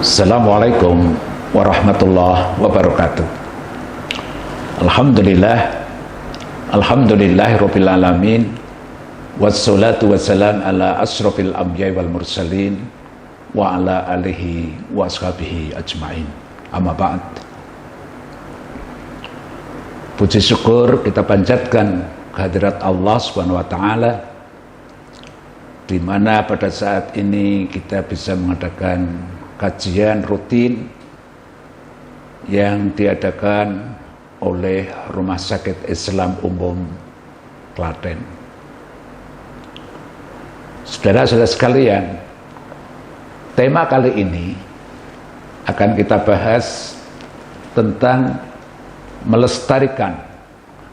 Assalamualaikum warahmatullahi wabarakatuh. Alhamdulillahirabbil alamin. Wassalatu wassalam ala asrofil anbiya'i wal mursalin wa ala alihi wa ashabihi ajmain. Amma ba'd. Puji syukur kita panjatkan kehadirat Allah Subhanahu wa taala, di mana pada saat ini kita bisa mengadakan kajian rutin yang diadakan oleh Rumah Sakit Islam Umum Klaten. Saudara-saudara sekalian, tema kali ini akan kita bahas tentang melestarikan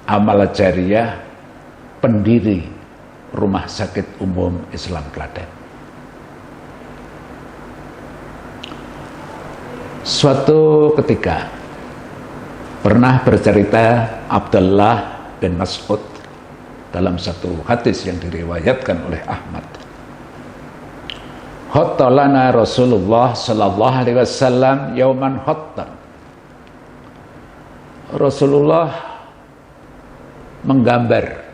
amal jariah pendiri Rumah Sakit Umum Islam Klaten. Suatu ketika pernah bercerita Abdullah bin Mas'ud dalam satu hadis yang diriwayatkan oleh Ahmad. Khattalana Rasulullah sallallahu alaihi wasallam yauman khattan. Rasulullah menggambar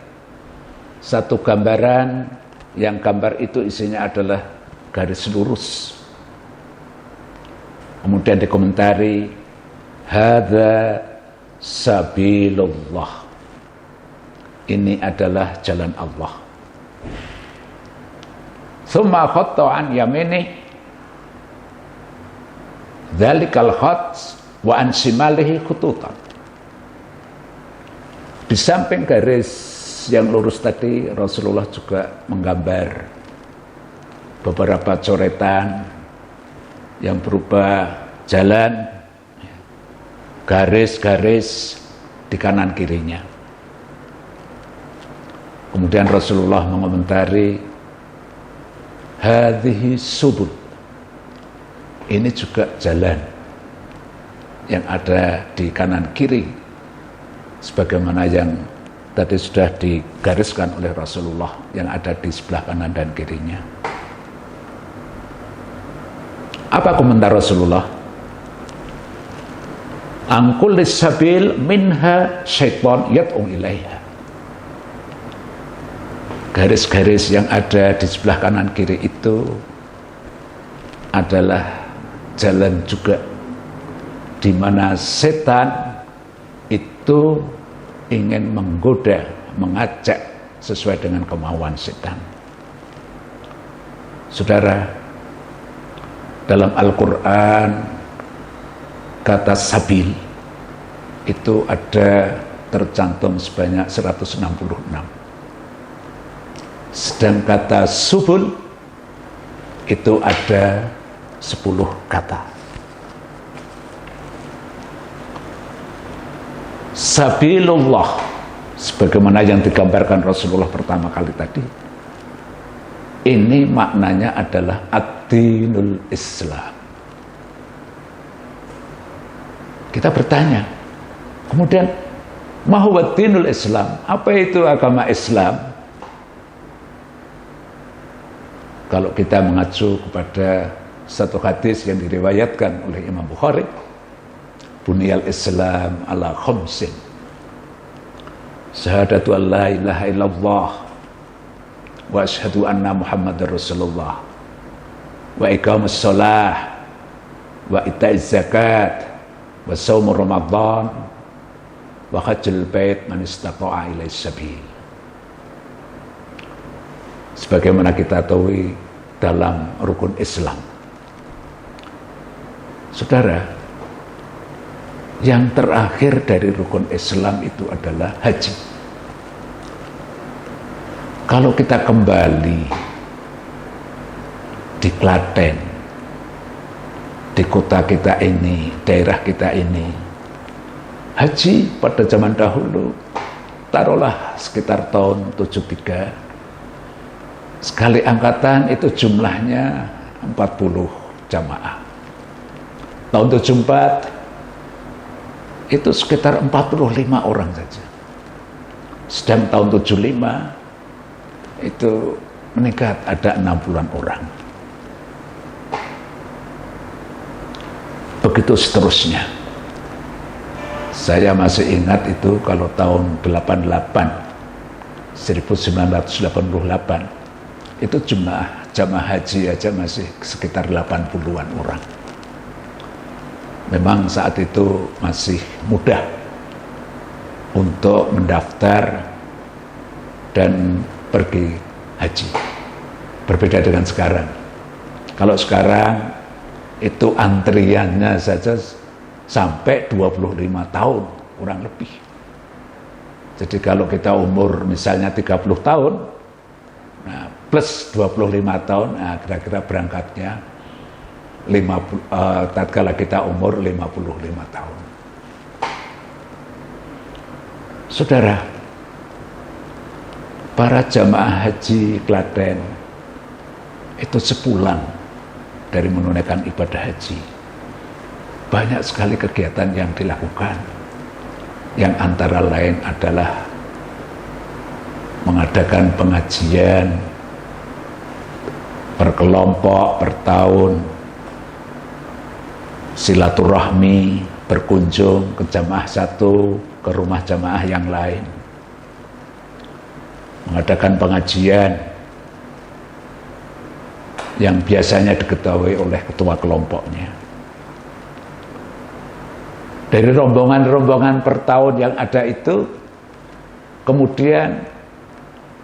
satu gambaran yang gambar itu isinya adalah garis lurus. Kemudian dikomentari, hadza sabilullah. Ini adalah jalan Allah. Tsumma khatta an yamini dzalikal khat wa an shimalihi khututan. Di samping garis yang lurus tadi, Rasulullah juga menggambar beberapa coretan yang berupa jalan, garis-garis di kanan kirinya. Kemudian Rasulullah mengomentari, hadhihi subul. Ini juga jalan yang ada di kanan kiri, sebagaimana yang tadi sudah digariskan oleh Rasulullah yang ada di sebelah kanan dan kirinya. Apa komentar Rasulullah? Angkulis sabil minha syaiton yad'u ilaiha. Garis-garis yang ada di sebelah kanan kiri itu adalah jalan juga di mana setan itu ingin menggoda, mengajak sesuai dengan kemauan setan. Saudara, dalam Al-Quran kata sabil itu ada tercantum sebanyak 166. Sedang kata subul itu ada 10 kata. Sabilullah sebagaimana yang digambarkan Rasulullah pertama kali tadi, ini maknanya adalah ad-dinul Islam. Kita bertanya, kemudian ma huwa dinul Islam? Apa itu agama Islam? Kalau kita mengacu kepada satu hadis yang diriwayatkan oleh Imam Bukhari, buniyal Islam ala khamsin. Syahadatu an la ilaha illallah wa asyhadu anna Muhammadar Rasulullah wa iqamus shalah wa itaiz zakat wa shaumur ramadan wa hajjul bait man istata'a ilaihi sabil. Sebagaimana kita tahu dalam rukun Islam, saudara, yang terakhir dari rukun Islam itu adalah haji. Kalau kita kembali di Klaten, di kota kita ini, daerah kita ini, haji pada zaman dahulu, taruhlah sekitar tahun 73, sekali angkatan itu jumlahnya 40 jamaah. Tahun 74 itu sekitar 45 orang saja. Sedang tahun 75 itu meningkat, ada 60-an orang. begitu seterusnya. Saya masih ingat itu kalau tahun 1988 itu jamaah haji aja masih sekitar 80-an orang. Memang saat itu masih mudah untuk mendaftar dan pergi haji. Berbeda dengan sekarang. Kalau sekarang itu antriannya saja sampai 25 tahun kurang lebih. Jadi kalau kita umur misalnya 30 tahun, nah plus 25 tahun, nah kira-kira berangkatnya tatkala kita umur 55 tahun. Saudara, para jamaah haji Klaten itu sepulang dari menunaikan ibadah haji, banyak sekali kegiatan yang dilakukan, yang antara lain adalah mengadakan pengajian berkelompok, per tahun, silaturahmi, berkunjung ke jamaah satu, ke rumah jamaah yang lain, mengadakan pengajian yang biasanya diketahui oleh ketua kelompoknya. Dari rombongan-rombongan per tahun yang ada itu, kemudian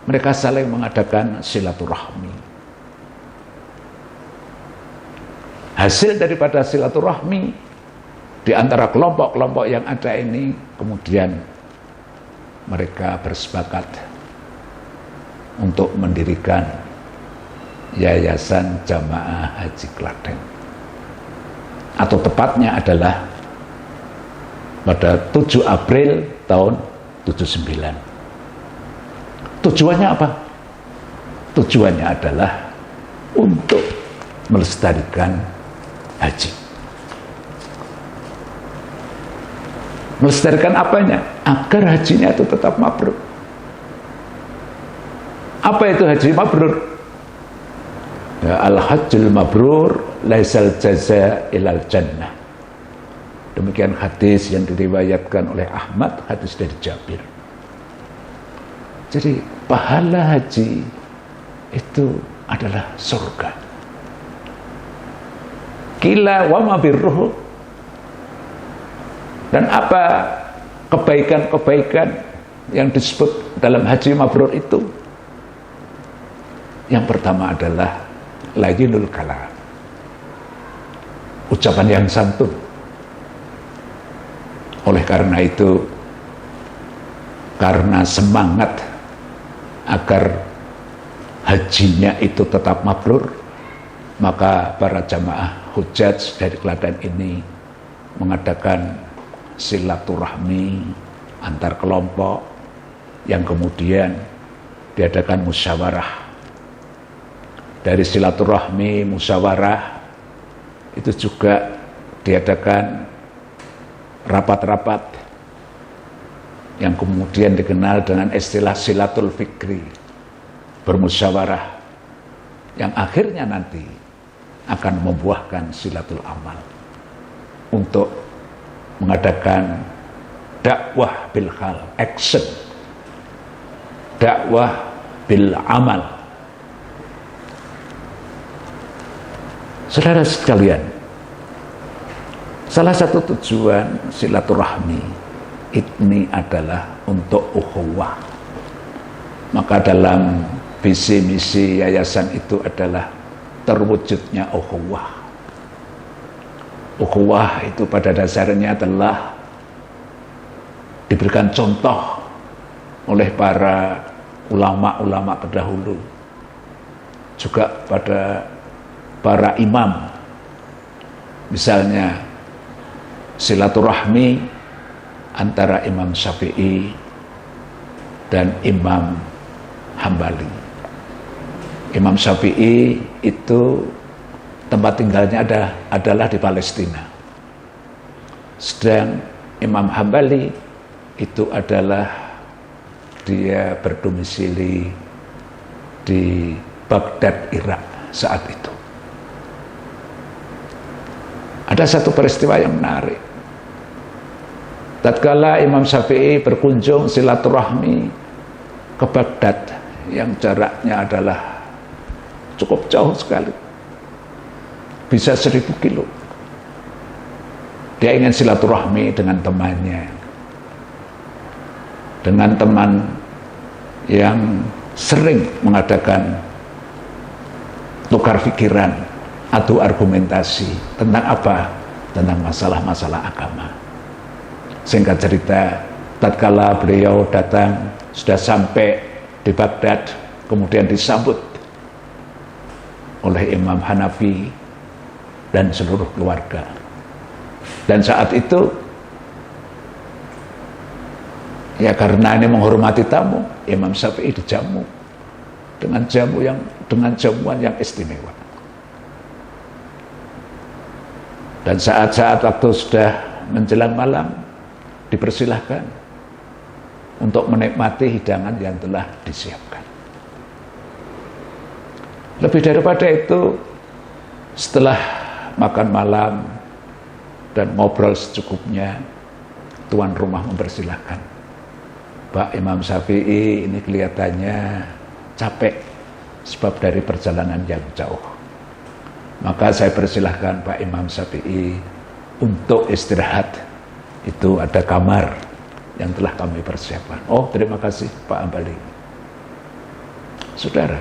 mereka saling mengadakan silaturahmi. Hasil daripada silaturahmi di antara kelompok-kelompok yang ada ini, kemudian mereka bersepakat untuk mendirikan Yayasan Jamaah Haji Klaten. Atau tepatnya adalah pada 7 April tahun 79. Tujuannya apa? Tujuannya adalah untuk melestarikan haji. Melestarikan apanya? Agar hajinya itu tetap mabrur. Apa itu haji mabrur? Ya, al-hajjul mabrur laisal jaza ilal jannah. Demikian hadis yang diriwayatkan oleh Ahmad, hadis dari Jabir. Jadi pahala haji itu adalah surga. Qila wa ma birruhu. Dan apa kebaikan-kebaikan yang disebut dalam haji mabrur itu? Yang pertama adalah layyinul kalam, ucapan yang santun. Oleh karena itu, karena semangat agar hajinya itu tetap mabrur, maka para jamaah hujjaj dari Klaten ini mengadakan silaturahmi antar kelompok, yang kemudian diadakan musyawarah. Dari silaturahmi, musyawarah, itu juga diadakan rapat-rapat yang kemudian dikenal dengan istilah silatul fikri, bermusyawarah, yang akhirnya nanti akan membuahkan silatul amal untuk mengadakan dakwah bil hal, action, dakwah bil amal. Saudara sekalian, salah satu tujuan silaturahmi ini adalah untuk ukhuwah. Maka dalam visi misi yayasan itu adalah terwujudnya ukhuwah. Ukhuwah itu pada dasarnya adalah diberikan contoh oleh para ulama-ulama terdahulu, juga pada para imam. Misalnya silaturahmi antara Imam Syafi'i dan Imam Hambali. Imam Syafi'i itu tempat tinggalnya adalah di Palestina, sedang Imam Hambali itu adalah dia berdomisili di Baghdad, Irak saat itu. Ada satu peristiwa yang menarik. Tatkala Imam Syafi'i berkunjung silaturahmi ke Baghdad yang jaraknya adalah cukup jauh sekali, bisa 1000 kilo. Dia ingin silaturahmi dengan temannya, dengan teman yang sering mengadakan tukar pikiran, adu argumentasi tentang apa? Tentang masalah-masalah agama. Singkat cerita, tatkala beliau datang, sudah sampai di Baghdad, kemudian disambut oleh Imam Hanafi dan seluruh keluarga. Dan saat itu, ya karena ini menghormati tamu, Imam Syafi'i dijamu dengan jamuan yang istimewa. Dan saat-saat waktu sudah menjelang malam, dipersilahkan untuk menikmati hidangan yang telah disiapkan. Lebih daripada itu, setelah makan malam dan ngobrol secukupnya, tuan rumah mempersilahkan, Pak Imam Syafi'i ini kelihatannya capek sebab dari perjalanan yang jauh. Maka saya persilahkan Pak Imam Syafi'i untuk istirahat. Itu ada kamar yang telah kami persiapkan. Oh, terima kasih Pak Hambali. Saudara,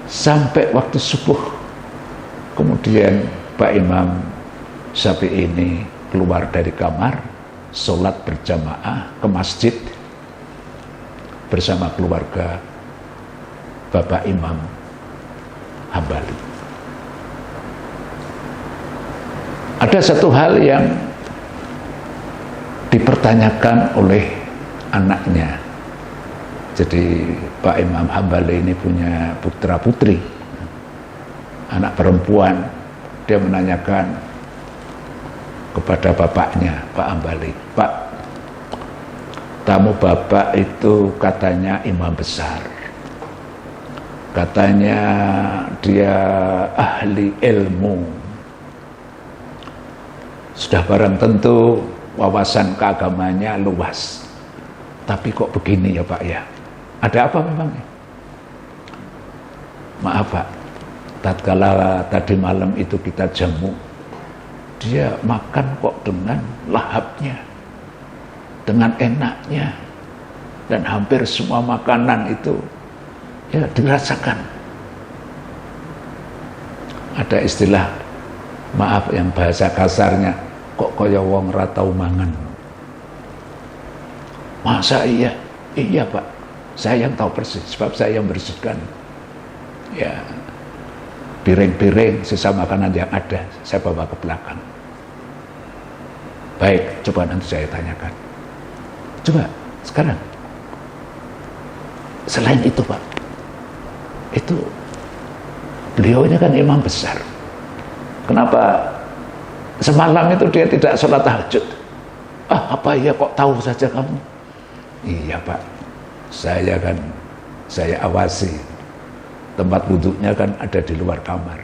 sampai waktu subuh, kemudian Pak Imam Syafi'i ini keluar dari kamar, sholat berjamaah ke masjid bersama keluarga Bapak Imam Hambali. Ada satu hal yang dipertanyakan oleh anaknya. Jadi Pak Imam Hambali ini punya putra putri, anak perempuan. Dia menanyakan kepada bapaknya, Pak Hambali, Pak, tamu bapak itu katanya imam besar, katanya dia ahli ilmu, sudah barang tentu wawasan keagamanya luas, tapi kok begini ya Pak ya, ada apa memangnya? Maaf Pak, tatkala tadi malam itu kita jamu, dia makan kok dengan lahapnya, dengan enaknya, dan hampir semua makanan itu ya dirasakan. Ada istilah, maaf yang bahasa kasarnya, kok kaya wong ra tau mangan. Masa iya? Iya Pak, saya yang tahu persis, sebab saya yang bersihkan ya piring-piring sisa makanan yang ada, saya bawa ke belakang. Baik, coba nanti saya tanyakan. Coba sekarang, selain itu Pak, itu beliau ini kan imam besar, kenapa semalam itu dia tidak sholat tahajud? Ah, apa ya, kok tahu saja kamu? Iya Pak, saya awasi, tempat wudhunya kan ada di luar kamar.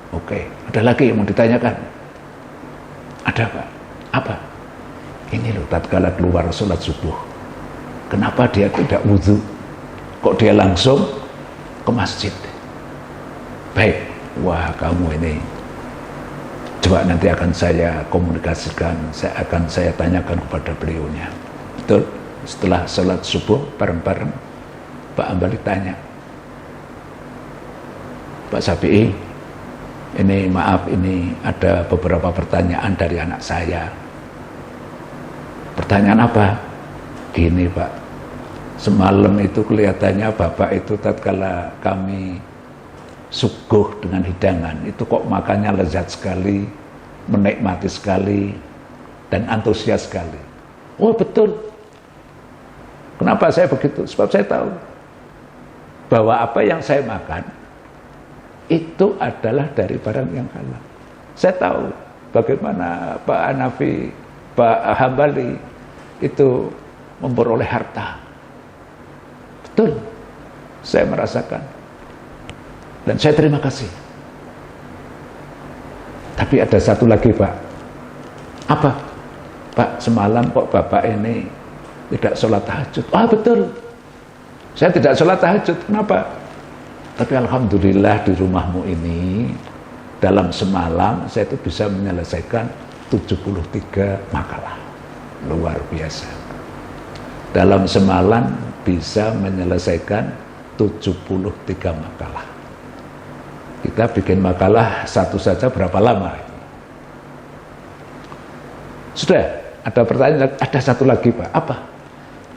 Oke, ada lagi yang mau ditanyakan? Ada Pak. Apa? Ini loh, tatkala keluar sholat subuh, kenapa dia tidak wudhu? Kok dia langsung ke masjid? Baik, wah kamu ini, coba nanti akan saya komunikasikan, saya tanyakan kepada beliaunya. Betul, setelah sholat subuh bareng-bareng, Pak Hambali tanya, Pak Syafi'i, ini maaf, ini ada beberapa pertanyaan dari anak saya. Pertanyaan apa? Gini Pak, semalam itu kelihatannya Bapak itu tatkala kami suguh dengan hidangan, itu kok makannya lezat sekali, menikmati sekali, dan antusias sekali. Oh betul. Kenapa saya begitu? Sebab saya tahu bahwa apa yang saya makan itu adalah dari barang yang halal. Saya tahu bagaimana Pak Hanafi, Pak Hambali itu memperoleh harta. Betul, saya merasakan. Dan saya terima kasih. Tapi ada satu lagi, Pak. Apa? Pak, semalam kok Bapak ini tidak sholat tahajud. Ah, betul. Saya tidak sholat tahajud. Kenapa? Tapi alhamdulillah di rumahmu ini, dalam semalam saya itu bisa menyelesaikan 73 makalah. Luar biasa. Dalam semalam bisa menyelesaikan 73 makalah. Kita bikin makalah satu saja berapa lama? Sudah, ada pertanyaan, ada satu lagi, Pak. Apa?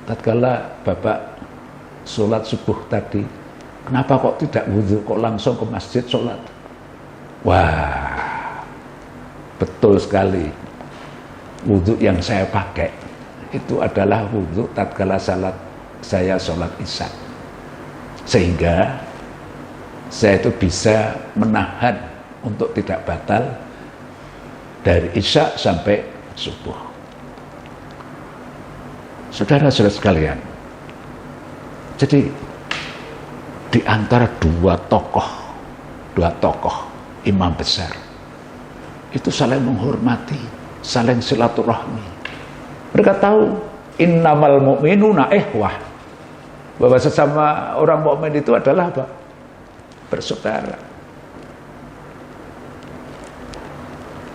Tatkala Bapak sholat subuh tadi, kenapa kok tidak wudhu, kok langsung ke masjid sholat? Wah, betul sekali. Wudhu yang saya pakai itu adalah wudhu tatkala saya sholat isya. Sehingga saya itu bisa menahan untuk tidak batal dari isya sampai subuh. Saudara-saudara sekalian, jadi di antara dua tokoh imam besar itu saling menghormati, saling silaturahmi. Mereka tahu innamal mu'minuna ikhwah, bahwa sesama orang mukmin itu adalah apa? Bersaudara.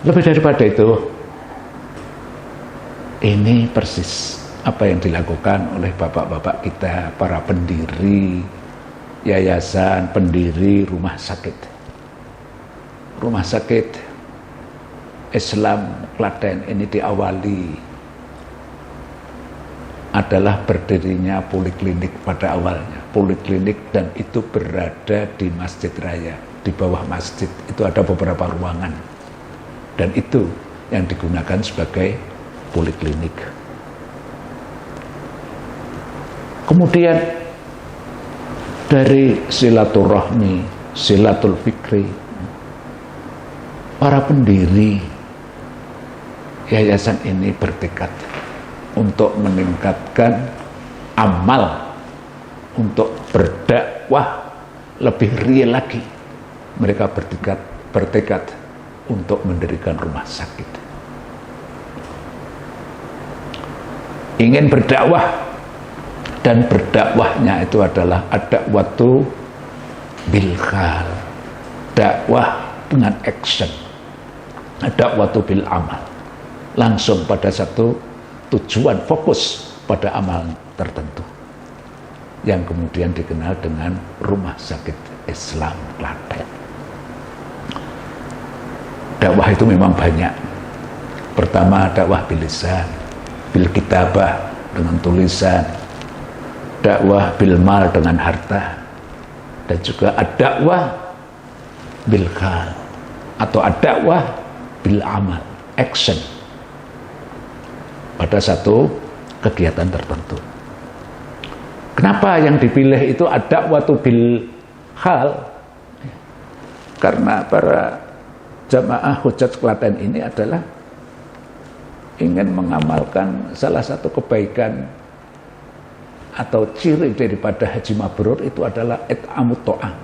Lebih daripada itu, ini persis apa yang dilakukan oleh bapak-bapak kita, para pendiri yayasan, pendiri rumah sakit. Rumah sakit Islam Klaten ini diawali adalah berdirinya poliklinik pada awalnya. Poliklinik, dan itu berada di Masjid Raya. Di bawah masjid itu ada beberapa ruangan, dan itu yang digunakan sebagai poliklinik. Kemudian dari silaturahmi, silatul fikri, para pendiri yayasan ini bertekad untuk meningkatkan amal, untuk berdakwah lebih real lagi. Mereka bertekad untuk mendirikan rumah sakit. Ingin berdakwah, dan berdakwahnya itu adalah ad-da'watu bil hal, dakwah dengan action, ad-da'watu bil amal, langsung pada satu tujuan, fokus pada amal tertentu, yang kemudian dikenal dengan Rumah Sakit Islam Klaten. Dakwah itu memang banyak. Pertama, dakwah bil lisan, bil kitabah dengan tulisan, dakwah bil mal dengan harta, dan juga ad-dakwah bil hal atau ad-dakwah bil amal, action, pada satu kegiatan tertentu. Kenapa yang dipilih itu ad-da'watu bil hal? Karena para jamaah Hujjat Klaten ini adalah ingin mengamalkan salah satu kebaikan atau ciri daripada haji mabrur itu adalah it'amut ta'am,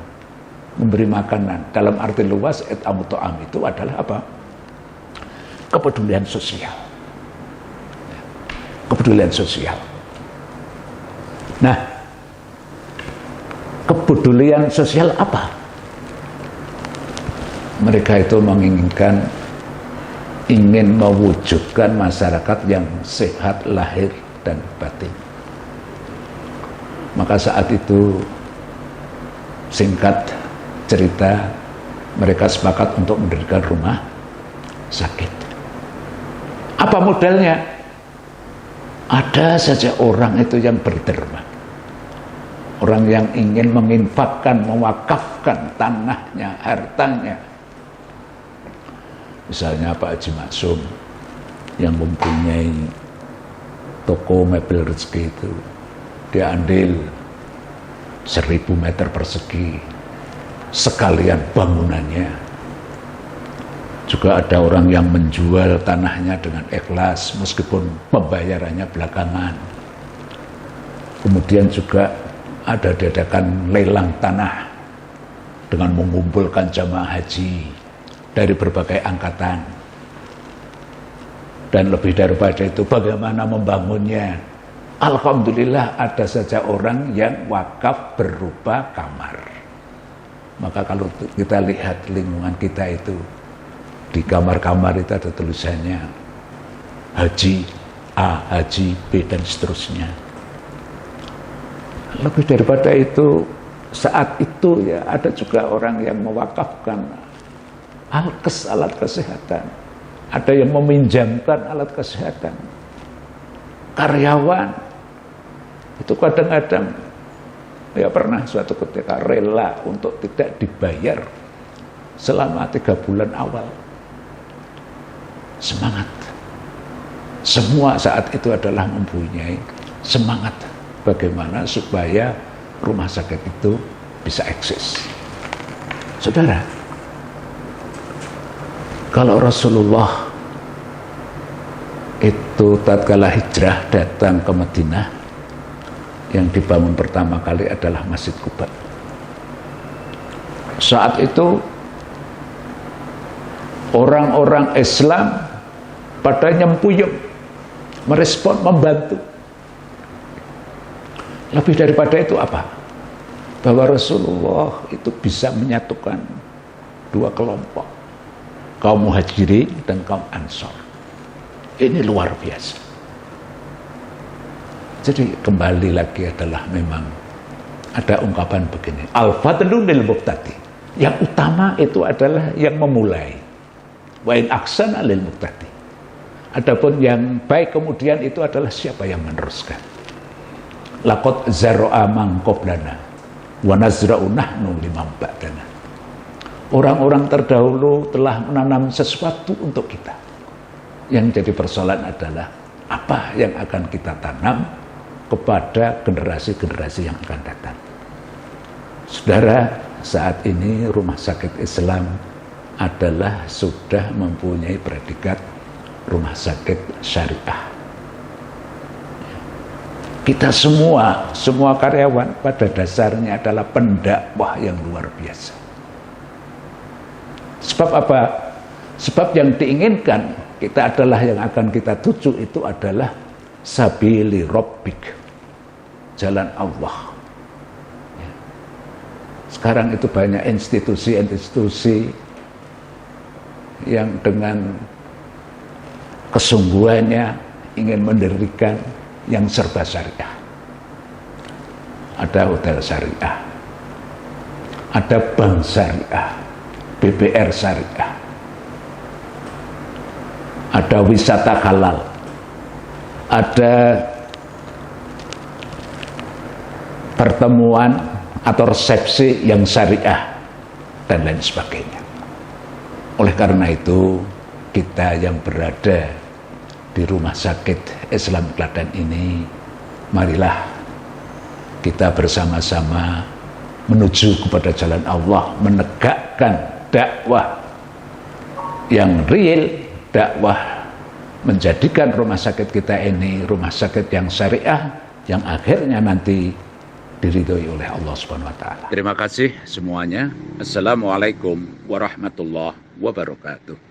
memberi makanan. Dalam arti luas, it'amut ta'am itu adalah apa? Kepedulian sosial. Kepedulian sosial. Nah, kepedulian sosial apa? Mereka itu menginginkan, ingin mewujudkan masyarakat yang sehat lahir dan batin. Maka saat itu, singkat cerita, mereka sepakat untuk mendirikan rumah sakit. Apa modalnya? Ada saja orang itu yang berderma, orang yang ingin menginfakkan, mewakafkan tanahnya, hartanya. Misalnya Pak Haji Maksum yang mempunyai toko mebel rezeki itu, dia andil 1000 meter persegi sekalian bangunannya. Juga ada orang yang menjual tanahnya dengan ikhlas meskipun pembayarannya belakangan. Kemudian juga ada diadakan lelang tanah dengan mengumpulkan jamaah haji dari berbagai angkatan. Dan lebih daripada itu, bagaimana membangunnya? Alhamdulillah ada saja orang yang wakaf berupa kamar. Maka kalau kita lihat lingkungan kita itu, di kamar-kamar itu ada tulisannya Haji A, Haji B, dan seterusnya. Lebih daripada itu, saat itu ya ada juga orang yang mewakafkan alkes, alat kesehatan. Ada yang meminjamkan alat kesehatan. Karyawan itu kadang-kadang ya pernah suatu ketika rela untuk tidak dibayar selama 3 bulan awal. Semangat. Semua saat itu adalah mempunyai semangat bagaimana supaya rumah sakit itu bisa eksis. Saudara, kalau Rasulullah itu tatkala hijrah datang ke Madinah, yang dibangun pertama kali adalah Masjid Quba. Saat itu orang-orang Islam pada nyempuyung, merespon, membantu. Lebih daripada itu apa? Bahwa Rasulullah itu bisa menyatukan 2 kelompok, kaum Muhajirin dan kaum Ansor. Ini luar biasa. Jadi kembali lagi adalah memang ada ungkapan begini, al-fadlu lil muqtadi. Yang utama itu adalah yang memulai. Wa in ahsana lil muqtadi. Adapun yang baik kemudian itu adalah siapa yang meneruskan. Laqad zar'a man qablana wa nazra'u nahnu liman ba'dana. Orang-orang terdahulu telah menanam sesuatu untuk kita. Yang jadi persoalan adalah apa yang akan kita tanam kepada generasi-generasi yang akan datang. Saudara, saat ini rumah sakit Islam adalah sudah mempunyai predikat rumah sakit syariah. Kita semua karyawan pada dasarnya adalah pendakwah yang luar biasa. Sebab apa? Sebab yang diinginkan kita adalah yang akan kita tuju itu adalah sabili rabbik, jalan Allah. Sekarang itu banyak institusi-institusi yang dengan kesungguhannya ingin mendirikan yang serba syariah. Ada hotel syariah, ada bank syariah, BBR syariah, ada wisata halal, ada pertemuan atau resepsi yang syariah, dan lain sebagainya. Oleh karena itu, kita yang berada di rumah sakit Islam Klaten ini, marilah kita bersama-sama menuju kepada jalan Allah, menegakkan dakwah yang real, dakwah menjadikan rumah sakit kita ini rumah sakit yang syariah, yang akhirnya nanti diridhoi oleh Allah Subhanahu wa taala. Terima kasih semuanya. Assalamualaikum warahmatullahi wabarakatuh.